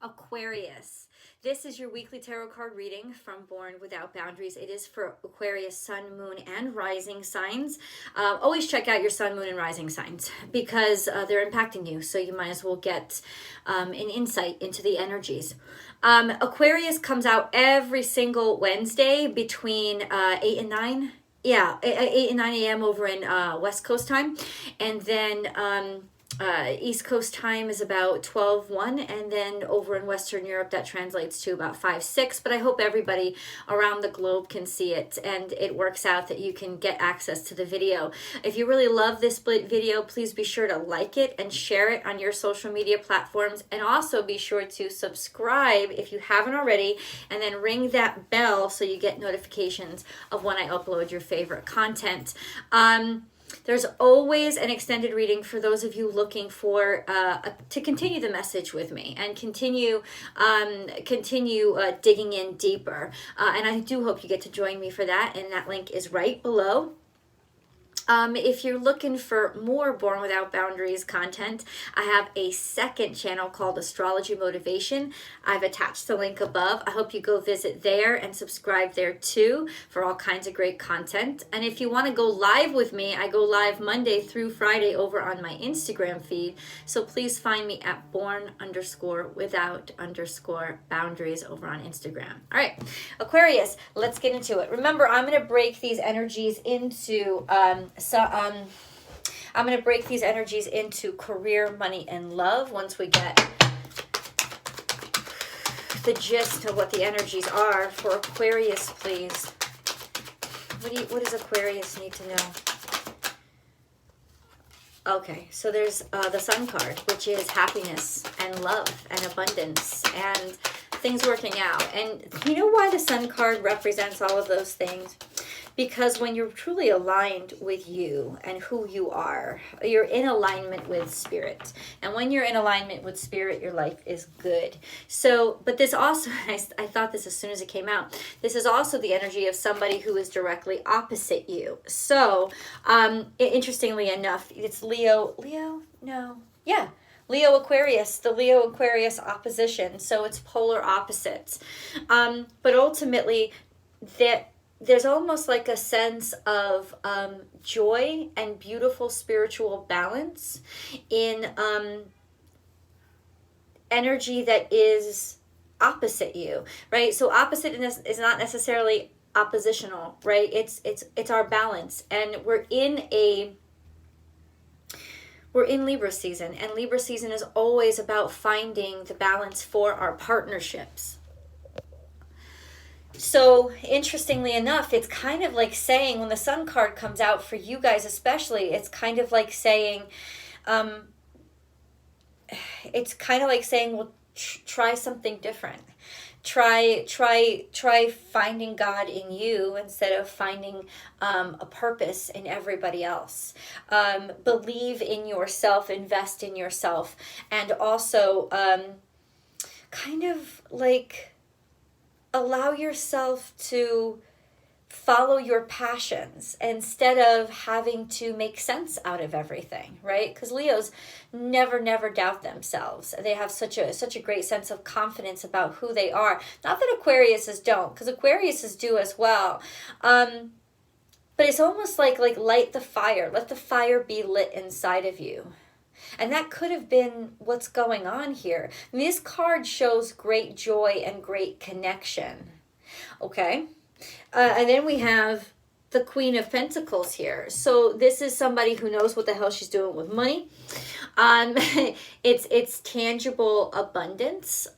Aquarius. This is your weekly tarot card reading from Born Without Boundaries. It is for Aquarius, sun, moon, and rising signs. Always check out your sun, moon, and rising signs because they're impacting you. So you might as well get an insight into the energies. Aquarius comes out every single Wednesday between 8 and 9. Yeah, 8 and 9 a.m. over in West Coast time. And then East Coast time is about 12:01, and then over in Western Europe that translates to about 5:06. But I hope everybody around the globe can see it, and it works out that you can get access to the video. If you really love this video, please be sure to like it and share it on your social media platforms, and also be sure to subscribe if you haven't already, and then ring that bell so you get notifications of when I upload your favorite content. There's always an extended reading for those of you looking for to continue the message with me and continue digging in deeper. And I do hope you get to join me for that. And that link is right below. If you're looking for more Born Without Boundaries content, I have a second channel called Astrology Motivation. I've attached the link above. I hope you go visit there and subscribe there too for all kinds of great content. And if you want to go live with me, I go live Monday through Friday over on my Instagram feed. So please find me at born_without_boundaries over on Instagram. All right, Aquarius, let's get into it. Remember, I'm going to break these energies into I'm going to break these energies into career, money, and love once we get the gist of what the energies are for Aquarius, please. What does Aquarius need to know? Okay, so there's the Sun card, which is happiness and love and abundance and things working out. And you know why the Sun card represents all of those things? Because when you're truly aligned with you and who you are, you're in alignment with spirit. And when you're in alignment with spirit, your life is good. So, but this also, I thought this as soon as it came out, this is also the energy of somebody who is directly opposite you. So, interestingly enough, it's Leo Aquarius, the Leo Aquarius opposition. So it's polar opposites. But ultimately, there's almost like a sense of joy and beautiful spiritual balance in energy that is opposite you, right? So oppositeness is not necessarily oppositional, right? It's our balance, and we're in Libra season, and Libra season is always about finding the balance for our partnerships. So interestingly enough, it's kind of like saying, when the Sun card comes out for you guys especially, it's kind of like saying, well, try something different. Try finding God in you instead of finding a purpose in everybody else. Believe in yourself, invest in yourself, and also kind of like allow yourself to follow your passions instead of having to make sense out of everything, right? Because Leos never doubt themselves. They have such a great sense of confidence about who they are. Not that Aquariuses don't, because Aquariuses do as well. But it's almost like light the fire. Let the fire be lit inside of you. And that could have been what's going on here. And this card shows great joy and great connection. Okay? And then we have the Queen of Pentacles here. So this is somebody who knows what the hell she's doing with money. It's tangible abundance.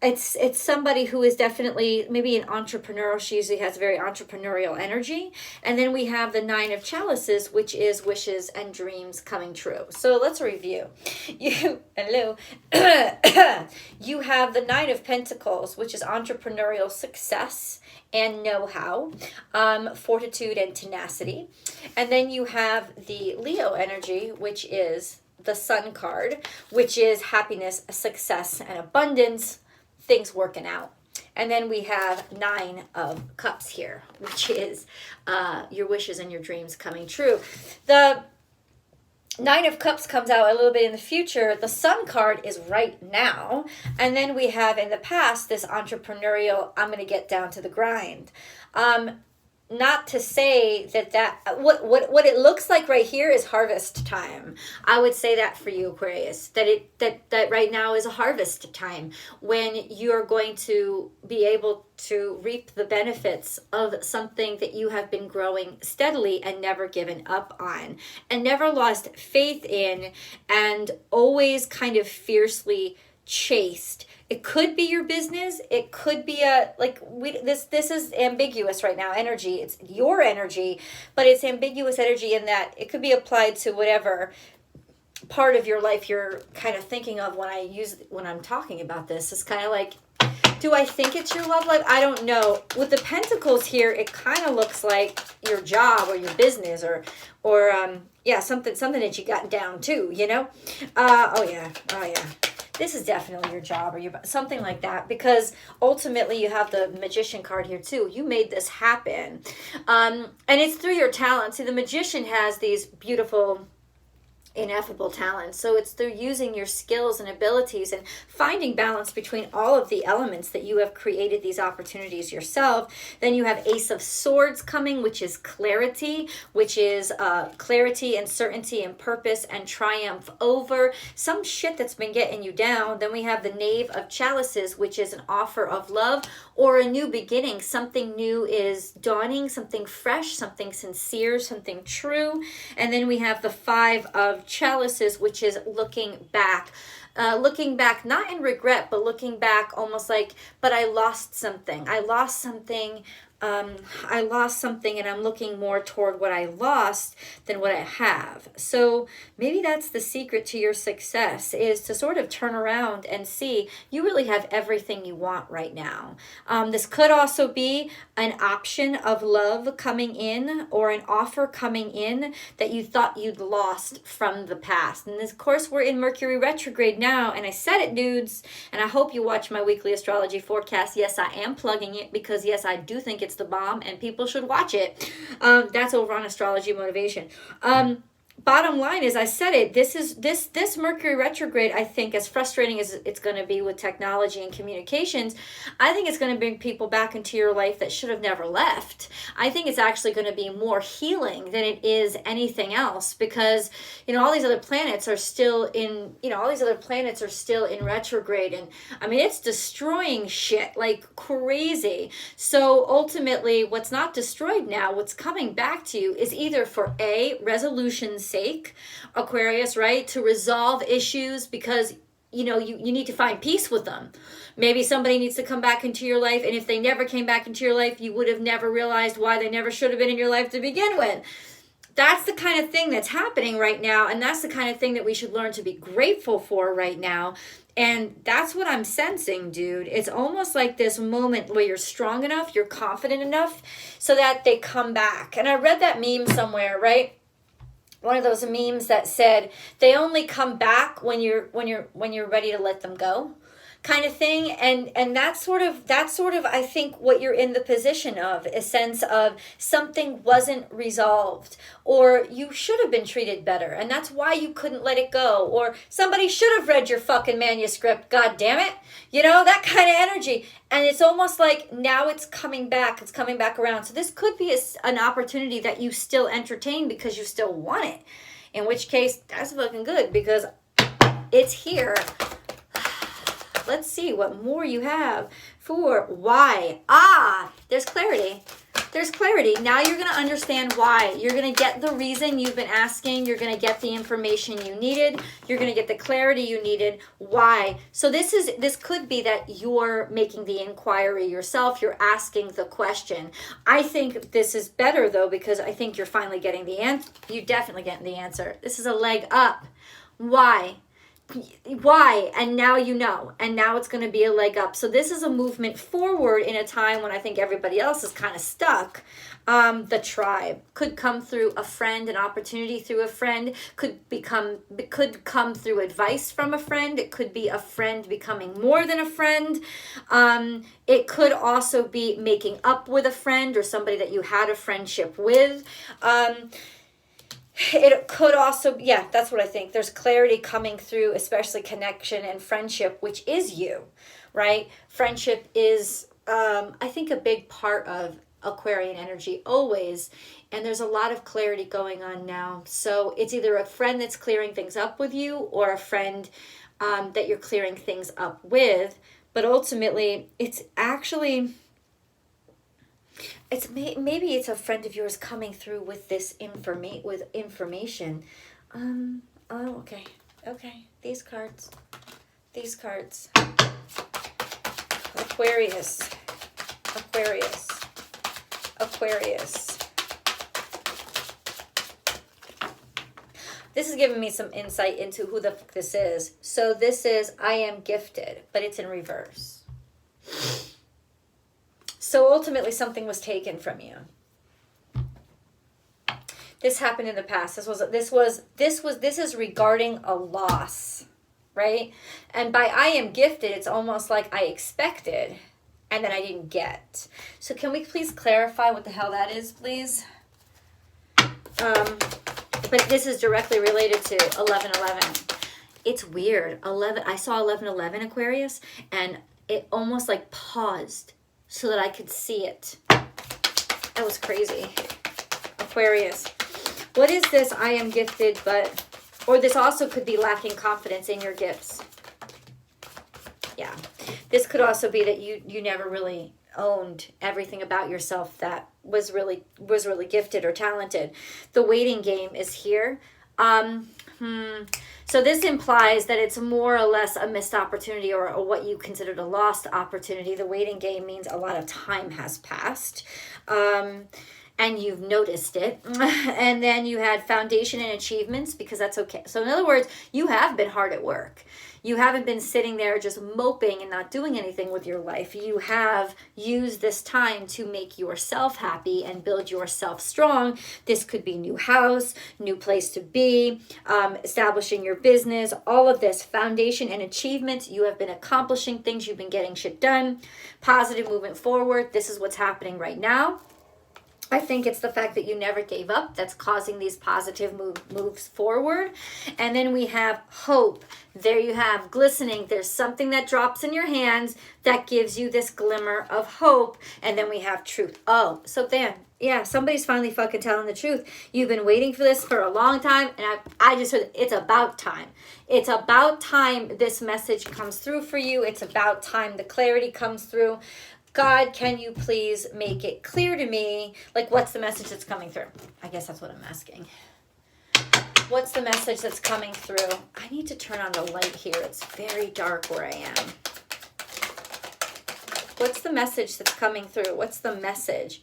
It's somebody who is definitely maybe an entrepreneur. She usually has very entrepreneurial energy. And then we have the Nine of Chalices, which is wishes and dreams coming true. So let's review. You have the Nine of Pentacles, which is entrepreneurial success and know-how, fortitude and tenacity. And then you have the Leo energy, which is the Sun card, which is happiness, success, and abundance. Things working out. And then we have Nine of Cups here, which is your wishes and your dreams coming true. Nine of Cups comes out a little bit in the future. The Sun card is right now. And then we have in the past this entrepreneurial, I'm going to get down to the grind. Not to say that what it looks like right here is harvest time. I would say that for you, Aquarius, that right now is a harvest time when you're going to be able to reap the benefits of something that you have been growing steadily and never given up on and never lost faith in and always kind of fiercely chased. It could be your business. It could be this is ambiguous right now. Energy. It's your energy, but it's ambiguous energy in that it could be applied to whatever part of your life you're kind of thinking of when I'm talking about this. It's kind of like, do I think it's your love life? I don't know. With the Pentacles here, it kind of looks like your job or your business or something that you got down to, you know? Oh yeah. This is definitely your job or something like that, because ultimately you have the Magician card here too. You made this happen. And it's through your talent. See, the Magician has these beautiful, ineffable talents. So it's through using your skills and abilities and finding balance between all of the elements that you have created these opportunities yourself. Then you have Ace of Swords coming, which is clarity, clarity and certainty and purpose and triumph over some shit that's been getting you down. Then we have the Knave of Chalices, which is an offer of love or a new beginning. Something new is dawning, something fresh, something sincere, something true. And then we have the Five of Chalices, which is looking back not in regret, but looking back almost like, but I lost something and I'm looking more toward what I lost than what I have. So maybe that's the secret to your success, is to sort of turn around and see you really have everything you want right now. This could also be an option of love coming in or an offer coming in that you thought you'd lost from the past. And of course, we're in Mercury retrograde now, and I said it, dudes, and I hope you watch my weekly astrology forecast. Yes, I am plugging it because yes, I do think it's the bomb and people should watch it. That's over on Astrology Motivation. Bottom line is, I said it, this Mercury retrograde, I think, as frustrating as it's going to be with technology and communications, I think it's going to bring people back into your life that should have never left. I think it's actually going to be more healing than it is anything else, because, all these other planets are still in, retrograde, and I mean, it's destroying shit like crazy. So ultimately, what's not destroyed now, what's coming back to you is either for resolutions sake, Aquarius, right? To resolve issues because, you need to find peace with them. Maybe somebody needs to come back into your life, and if they never came back into your life, you would have never realized why they never should have been in your life to begin with. That's the kind of thing that's happening right now, and that's the kind of thing that we should learn to be grateful for right now. And that's what I'm sensing, dude. It's almost like this moment where you're strong enough, you're confident enough, so that they come back. And I read that meme somewhere, right? One of those memes that said they only come back when you're ready to let them go, kind of thing. And that's sort of I think what you're in the position of, a sense of something wasn't resolved, or you should have been treated better and that's why you couldn't let it go, or somebody should have read your fucking manuscript, god damn it, that kind of energy. And it's almost like now it's coming back around. So this could be an opportunity that you still entertain because you still want it, in which case that's fucking good because it's here. Let's see what more you have for why. There's clarity. There's clarity. Now you're going to understand why. You're going to get the reason you've been asking. You're going to get the information you needed. You're going to get the clarity you needed. Why? So this could be that you're making the inquiry yourself. You're asking the question. I think this is better though, because I think you're finally getting the answer. You're definitely getting the answer. This is a leg up. Why? And now and now it's going to be a leg up. So this is a movement forward in a time when I think everybody else is kind of stuck. The tribe could come through a friend, an opportunity through a friend, could come through advice from a friend. It could be a friend becoming more than a friend. It could also be making up with a friend or somebody that you had a friendship with. It could also, yeah, that's what I think. There's clarity coming through, especially connection and friendship, which is you, right? Friendship is, I think, a big part of Aquarian energy always. And there's a lot of clarity going on now. So it's either a friend that's clearing things up with you or a friend that you're clearing things up with. But ultimately, it's actually... maybe it's a friend of yours coming through with this information. Oh, okay. These cards. Aquarius. This is giving me some insight into who the fuck this is. So this is I am gifted, but it's in reverse. So ultimately something was taken from you. This happened in the past. This is regarding a loss, right? And by I am gifted, it's almost like I expected and then I didn't get. So can we please clarify what the hell that is, please? But this is directly related to 11:11. It's weird. I saw 11:11 Aquarius, and it almost like paused so that I could see it. That was crazy. Aquarius. What is this? I am gifted, but... Or this also could be lacking confidence in your gifts. Yeah. This could also be that you never really owned everything about yourself that was really gifted or talented. The waiting game is here. So this implies that it's more or less a missed opportunity or what you considered a lost opportunity. The waiting game means a lot of time has passed. And you've noticed it. And then you had foundation and achievements, because that's okay. So in other words, you have been hard at work. You haven't been sitting there just moping and not doing anything with your life. You have used this time to make yourself happy and build yourself strong. This could be new house, new place to be, establishing your business, all of this. Foundation and achievements. You have been accomplishing things. You've been getting shit done. Positive movement forward. This is what's happening right now. I think it's the fact that you never gave up that's causing these positive moves forward. And then we have hope. There you have glistening. There's something that drops in your hands that gives you this glimmer of hope. And then we have truth. Oh, so then, yeah, somebody's finally fucking telling the truth. You've been waiting for this for a long time. And I just heard it's about time. It's about time this message comes through for you. It's about time the clarity comes through. God, can you please make it clear to me, like, what's the message that's coming through? I guess that's what I'm asking. What's the message that's coming through? I need to turn on the light here. It's very dark where I am. What's the message that's coming through? What's the message?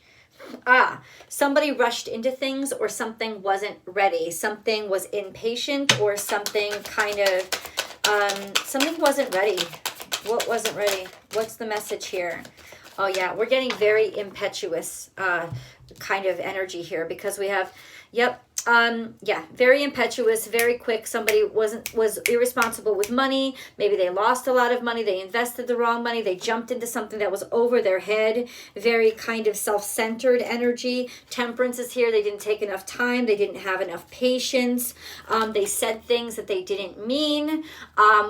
Somebody rushed into things, or something wasn't ready. Something was impatient, or something kind of, something wasn't ready. What wasn't ready? What's the message here? Oh yeah, we're getting very impetuous kind of energy here, because we have, very impetuous, very quick. Somebody was irresponsible with money. Maybe they lost a lot of money. They invested the wrong money. They jumped into something that was over their head. Very kind of self-centered energy. Temperance is here. They didn't take enough time. They didn't have enough patience. They said things that they didn't mean,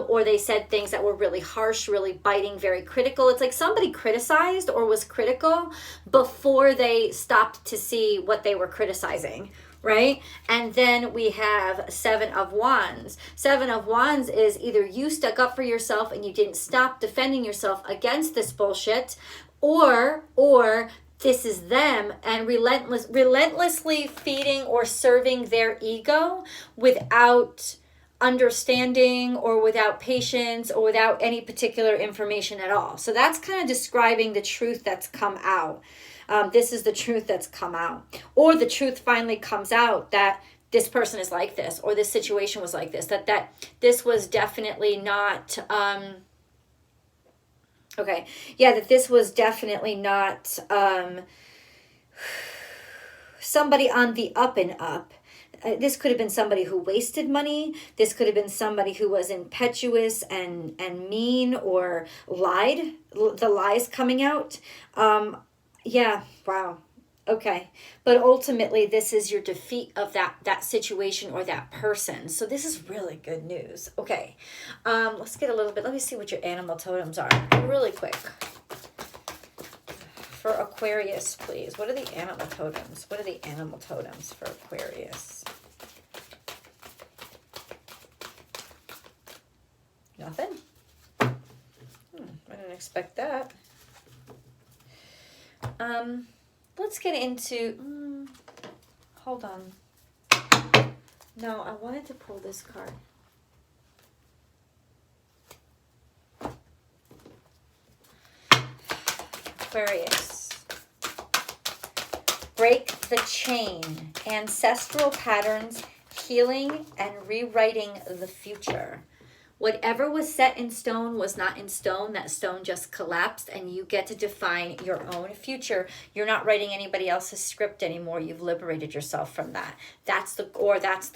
or they said things that were really harsh, really biting, very critical. It's like somebody criticized or was critical before they stopped to see what they were criticizing. Right? And then we have 7 of Wands. 7 of Wands is either you stuck up for yourself and you didn't stop defending yourself against this bullshit, or this is them and relentlessly feeding or serving their ego without understanding or without patience or without any particular information at all. So that's kind of describing the truth that's come out. This is the truth that's come out. Or the truth finally comes out that this person is like this, or this situation was like this, that this was definitely not, that this was definitely not somebody on the up and up. This could have been somebody who wasted money. This could have been somebody who was impetuous and mean or lied. The lies coming out. Yeah, wow. Okay, but ultimately this is your defeat of that situation or that person. So this is really good news. Okay, let's get a little bit, let me see what your animal totems are really quick. For Aquarius, please. What are the animal totems? What are the animal totems for Aquarius? Nothing? I didn't expect that. Let's get into, hold on. No, I wanted to pull this card. Aquarius. Break the chain. Ancestral patterns, healing, and rewriting the future. Whatever was set in stone was not in stone. That stone just collapsed, and you get to define your own future. You're not writing anybody else's script anymore. You've liberated yourself from that. That's the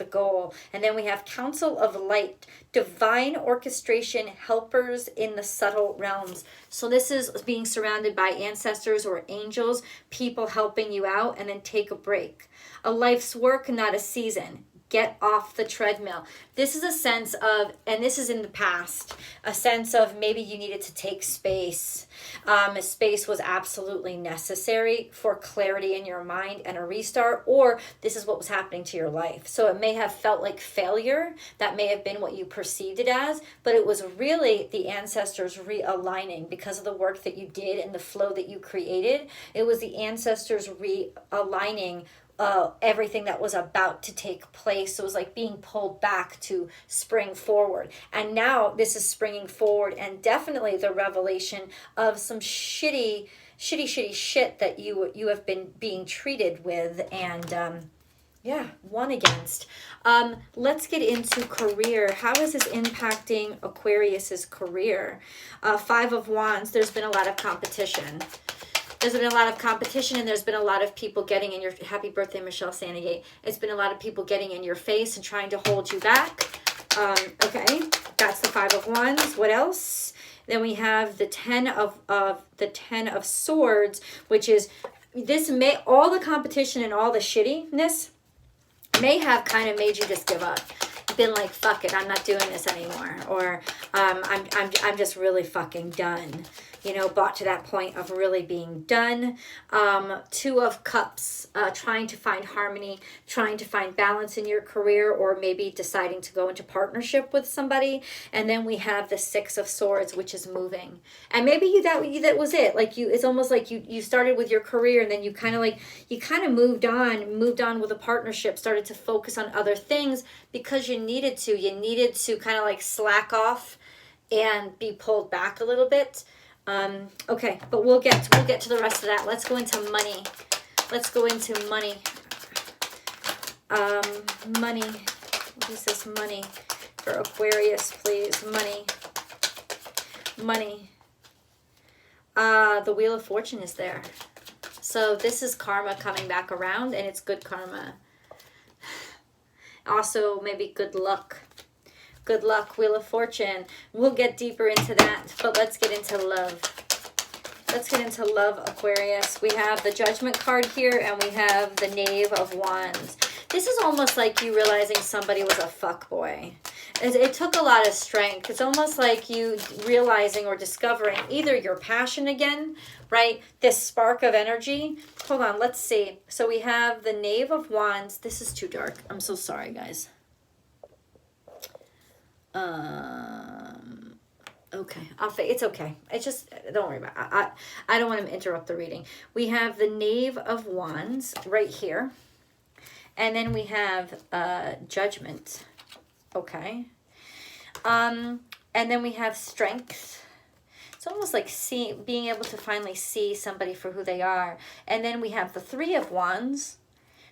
goal. And then we have Council of Light, divine orchestration, helpers in the subtle realms. So this is being surrounded by ancestors or angels, people helping you out, and then take a break. A life's work, not a season. Get off the treadmill. This is a sense of, and this is in the past, a sense of maybe you needed to take space. Space was absolutely necessary for clarity in your mind and a restart, or this is what was happening to your life. So it may have felt like failure. That may have been what you perceived it as, but it was really the ancestors realigning because of the work that you did and the flow that you created. It was the ancestors realigning everything that was about to take place. So it was like being pulled back to spring forward. And now this is springing forward, and definitely the revelation of some shitty shit that you have been being treated with and won against. Let's get into career. How is this impacting Aquarius's career? Five of Wands, there's been a lot of competition. There's been a lot of competition, and there's been a lot of people getting in your, happy birthday, Michelle Sanagate. It's been a lot of people getting in your face and trying to hold you back. Okay, that's the Five of Wands. What else? Then we have the Ten of Swords, which is, this may, all the competition and all the shittiness may have kind of made you just give up. Been like, fuck it, I'm not doing this anymore, or I'm just really fucking done. You know, brought to that point of really being done. Two of Cups, trying to find harmony, trying to find balance in your career, or maybe deciding to go into partnership with somebody. And then we have the Six of Swords, which is moving. And maybe that was it. Like it's almost like you started with your career, and then you kind of moved on with a partnership, started to focus on other things because you needed to kind of like slack off and be pulled back a little bit. Okay, but we'll get to the rest of that. Let's go into money. Money. What is this money for Aquarius, please? Money. The Wheel of Fortune is there. So this is karma coming back around, and it's good karma. Also, maybe good luck. Good luck, Wheel of Fortune. We'll get deeper into that, but let's get into love. Let's get into love, Aquarius. We have the Judgment card here, and we have the Knave of Wands. This is almost like you realizing somebody was a fuckboy. It took a lot of strength. It's almost like you realizing or discovering either your passion again, right? This spark of energy. Hold on, let's see. So we have the Knave of Wands. This is too dark. I'm so sorry, guys. Okay, it's okay. It's just, don't worry about it. I don't want to interrupt the reading. We have the Knave of Wands right here. And then we have Judgment. Okay. And then we have Strength. It's almost like being able to finally see somebody for who they are. And then we have the Three of Wands.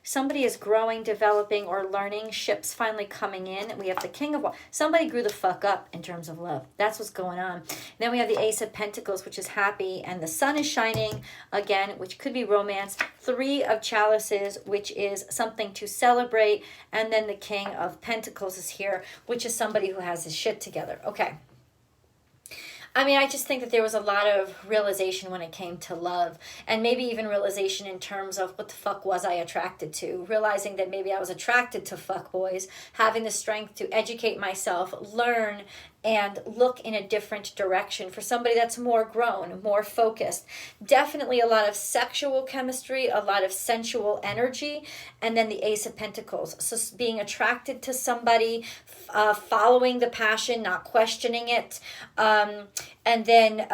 Somebody is growing, developing, or learning. Ships finally coming in. We have the King of Wands. Somebody grew the fuck up in terms of love. That's what's going on. Then we have the Ace of Pentacles, which is happy. And the Sun is shining again, which could be romance. Three of Chalices, which is something to celebrate. And then the King of Pentacles is here, which is somebody who has his shit together. Okay. I mean, I just think that there was a lot of realization when it came to love, and maybe even realization in terms of what the fuck was I attracted to, realizing that maybe I was attracted to fuck boys, having the strength to educate myself, learn, and look in a different direction for somebody that's more grown, more focused. Definitely a lot of sexual chemistry, a lot of sensual energy, and then the Ace of Pentacles. So being attracted to somebody, following the passion, not questioning it, and then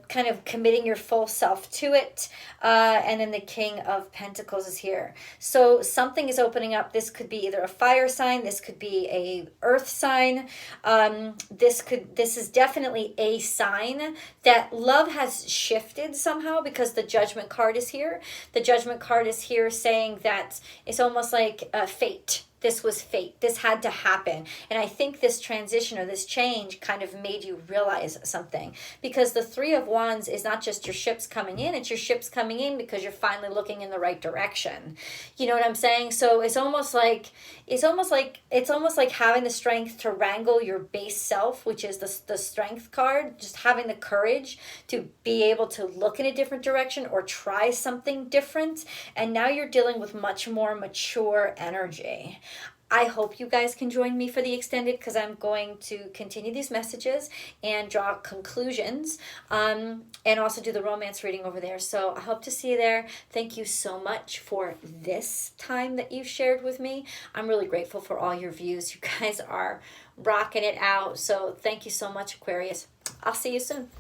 kind of committing your full self to it. And then the King of Pentacles is here. So something is opening up. This could be either a fire sign, this could be a earth sign, this is definitely a sign that love has shifted somehow, because the Judgment card is here. The Judgment card is here saying that it's almost like fate. This was fate. This had to happen. And I think this transition or this change kind of made you realize something. Because the Three of Wands is not just your ships coming in, it's your ships coming in because you're finally looking in the right direction. You know what I'm saying? So it's almost like having the strength to wrangle your base self, which is the Strength card, just having the courage to be able to look in a different direction or try something different. And now you're dealing with much more mature energy. I hope you guys can join me for the extended, because I'm going to continue these messages and draw conclusions, and also do the romance reading over there. So I hope to see you there. Thank you so much for this time that you've shared with me. I'm really grateful for all your views. You guys are rocking it out. So thank you so much, Aquarius. I'll see you soon.